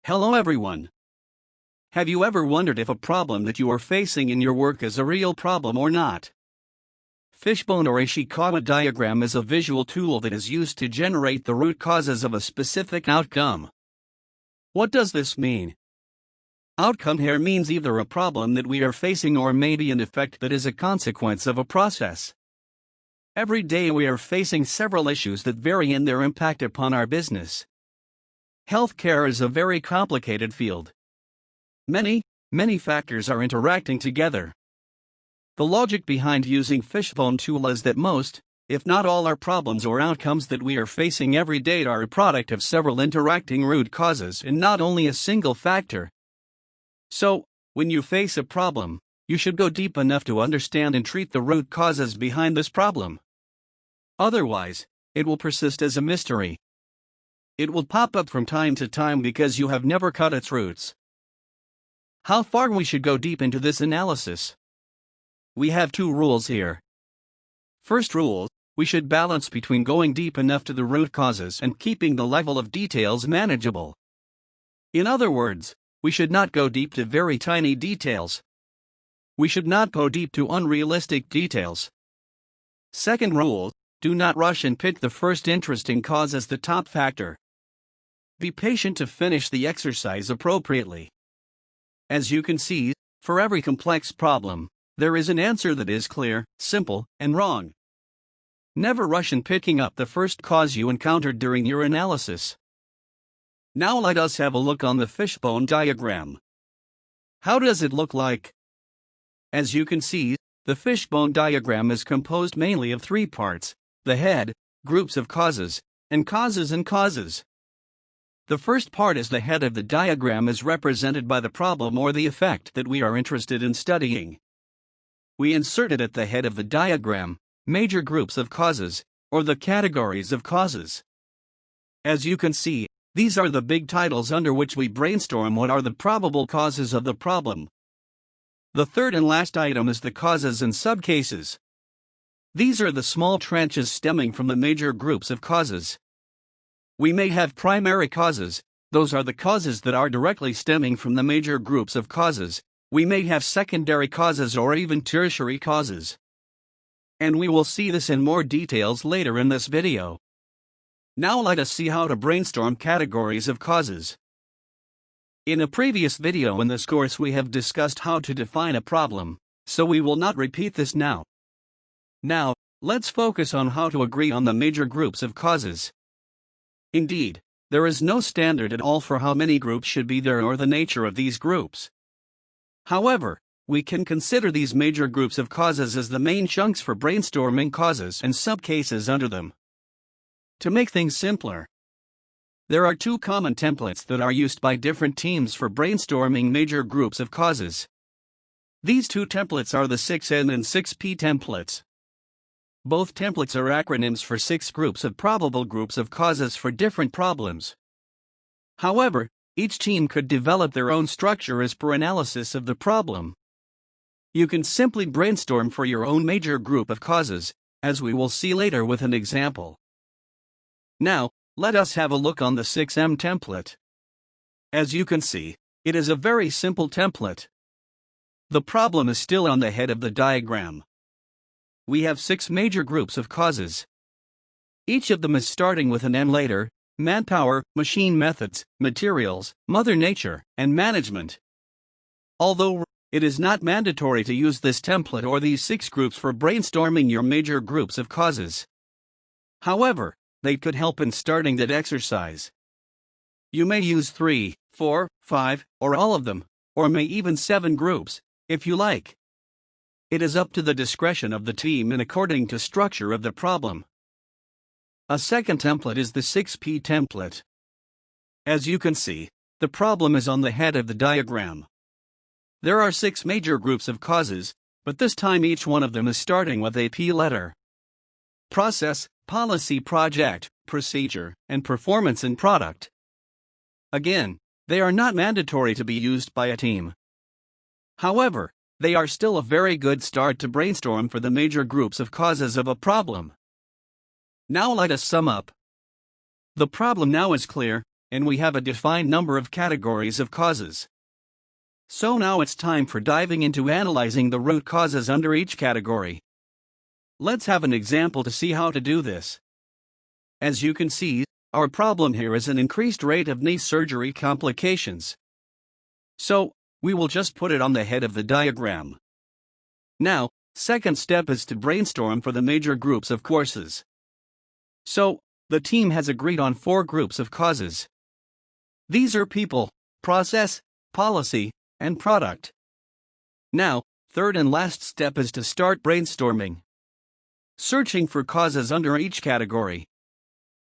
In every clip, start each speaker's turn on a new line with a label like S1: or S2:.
S1: Hello everyone. Have you ever wondered if a problem that you are facing in your work is a real problem or not? Fishbone or Ishikawa diagram is a visual tool that is used to generate the root causes of a specific outcome. What does this mean? Outcome here means either a problem that we are facing or maybe an effect that is a consequence of a process. Every day we are facing several issues that vary in their impact upon our business. Healthcare is a very complicated field. Many factors are interacting together. The logic behind using Fishbone tool is that most, if not all, our problems or outcomes that we are facing every day are a product of several interacting root causes and not only a single factor. So, when you face a problem, you should go deep enough to understand and treat the root causes behind this problem. Otherwise, it will persist as a mystery. It will pop up from time to time because you have never cut its roots. How far we should go deep into this analysis? We have two rules here. First rule, we should balance between going deep enough to the root causes and keeping the level of details manageable. In other words, we should not go deep to very tiny details. We should not go deep to unrealistic details. Second rule, do not rush and pick the first interesting cause as the top factor. Be patient to finish the exercise appropriately. As you can see, for every complex problem, there is an answer that is clear, simple, and wrong. Never rush in picking up the first cause you encountered during your analysis. Now let us have a look on the fishbone diagram. How does it look like? As you can see, the fishbone diagram is composed mainly of three parts: the head, groups of causes, and causes and causes. The first part is the head of the diagram is represented by the problem or the effect that we are interested in studying. We inserted at the head of the diagram major groups of causes, or the categories of causes. As you can see, these are the big titles under which we brainstorm what are the probable causes of the problem. The third and last item is the causes and subcases. These are the small tranches stemming from the major groups of causes. We may have primary causes, those are the causes that are directly stemming from the major groups of causes. We may have secondary causes or even tertiary causes. And we will see this in more details later in this video. Now let us see how to brainstorm categories of causes. In a previous video in this course we have discussed how to define a problem, so we will not repeat this now. Now, let's focus on how to agree on the major groups of causes. Indeed, there is no standard at all for how many groups should be there or the nature of these groups. However, we can consider these major groups of causes as the main chunks for brainstorming causes and subcases under them. To make things simpler, there are two common templates that are used by different teams for brainstorming major groups of causes. These two templates are the 6N and 6P templates. Both templates are acronyms for 6 groups of probable groups of causes for different problems. However, each team could develop their own structure as per analysis of the problem. You can simply brainstorm for your own major group of causes, as we will see later with an example. Now, let us have a look on the 6M template. As you can see, it is a very simple template. The problem is still on the head of the diagram. We have 6 major groups of causes. Each of them is starting with an M letter: manpower, machine methods, materials, Mother Nature, and management. Although it is not mandatory to use this template or these 6 groups for brainstorming your major groups of causes. However, they could help in starting that exercise. You may use 3, 4, 5, or all of them, or may even 7 groups, if you like. It is up to the discretion of the team and according to structure of the problem. A second template is the 6P template. As you can see, the problem is on the head of the diagram. There are 6 major groups of causes, but this time each one of them is starting with a P letter. Process, policy, project, procedure, and performance and product. Again, they are not mandatory to be used by a team. However, they are still a very good start to brainstorm for the major groups of causes of a problem. Now let us sum up. The problem now is clear, and we have a defined number of categories of causes. So now it's time for diving into analyzing the root causes under each category. Let's have an example to see how to do this. As you can see, our problem here is an increased rate of knee surgery complications. So, we will just put it on the head of the diagram. Now, second step is to brainstorm for the major groups of causes. So, the team has agreed on 4 groups of causes. These are people, process, policy, and product. Now, third and last step is to start brainstorming, searching for causes under each category.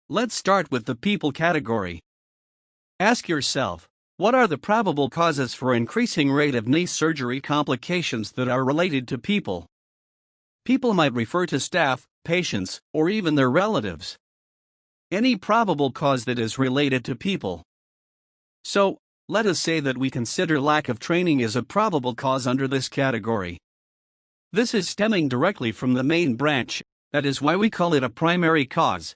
S1: Let's start with the people category. Ask yourself, what are the probable causes for increasing rate of knee surgery complications that are related to people? People might refer to staff, patients, or even their relatives. Any probable cause that is related to people. So, let us say that we consider lack of training as a probable cause under this category. This is stemming directly from the main branch, that is why we call it a primary cause.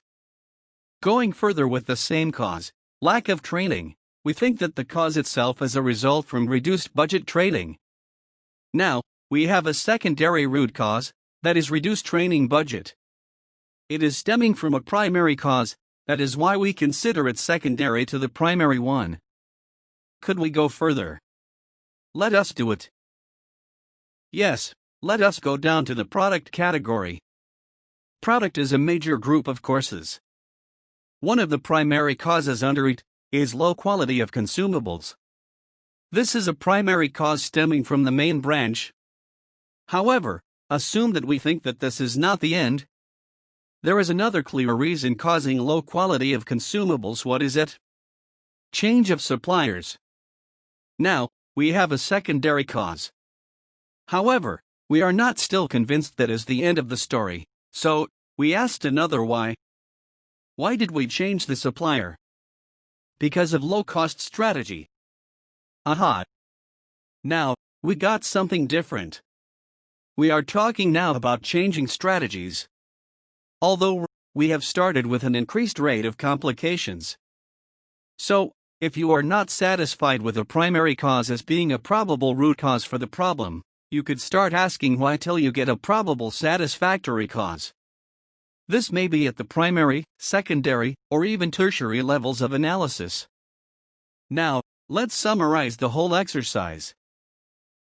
S1: Going further with the same cause, lack of training, we think that the cause itself is a result from reduced budget training. Now, we have a secondary root cause, that is reduced training budget. It is stemming from a primary cause, that is why we consider it secondary to the primary one. Could we go further? Let us do it. Yes, let us go down to the product category. Product is a major group of causes. One of the primary causes under it is low quality of consumables. This is a primary cause stemming from the main branch. However, assume that we think that this is not the end. There is another clear reason causing low quality of consumables. What is it? Change of suppliers. Now, we have a secondary cause. However, we are not still convinced that is the end of the story, so we asked another why. Why did we change the supplier? Because of low-cost strategy. Aha! Now, we got something different. We are talking now about changing strategies. Although, we have started with an increased rate of complications. So, if you are not satisfied with a primary cause as being a probable root cause for the problem, you could start asking why till you get a probable satisfactory cause. This may be at the primary, secondary, or even tertiary levels of analysis. Now, let's summarize the whole exercise.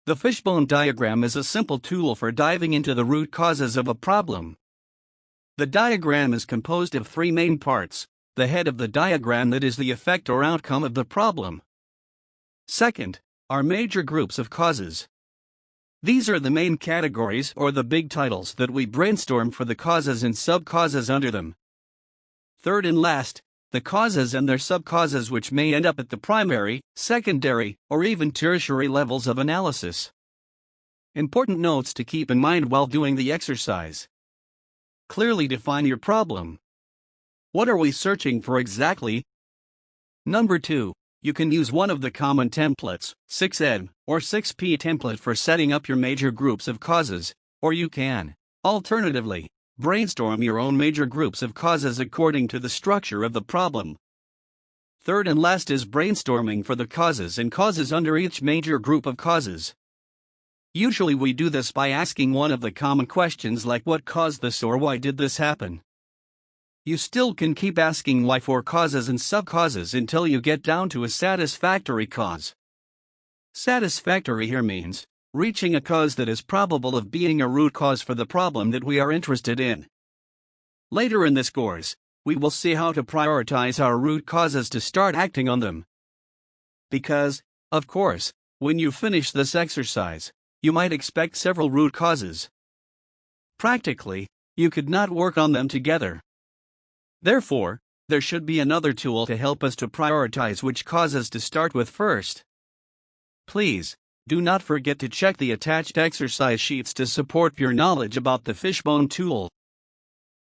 S1: The fishbone diagram is a simple tool for diving into the root causes of a problem. The diagram is composed of 3 main parts. The head of the diagram, that is the effect or outcome of the problem. Second, are major groups of causes. These are the main categories or the big titles that we brainstorm for the causes and sub-causes under them. Third and last, the causes and their sub-causes which may end up at the primary, secondary, or even tertiary levels of analysis. Important notes to keep in mind while doing the exercise. Clearly define your problem. What are we searching for exactly? Number 2. You can use one of the common templates, 6M or 6P template for setting up your major groups of causes, or you can, alternatively, brainstorm your own major groups of causes according to the structure of the problem. Third and last is brainstorming for the causes and causes under each major group of causes. Usually we do this by asking one of the common questions like what caused this or why did this happen. You still can keep asking why for causes and sub-causes until you get down to a satisfactory cause. Satisfactory here means reaching a cause that is probable of being a root cause for the problem that we are interested in. Later in this course, we will see how to prioritize our root causes to start acting on them. Because, of course, when you finish this exercise, you might expect several root causes. Practically, you could not work on them together. Therefore, there should be another tool to help us to prioritize which causes to start with first. Please, do not forget to check the attached exercise sheets to support your knowledge about the Fishbone tool.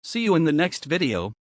S1: See you in the next video.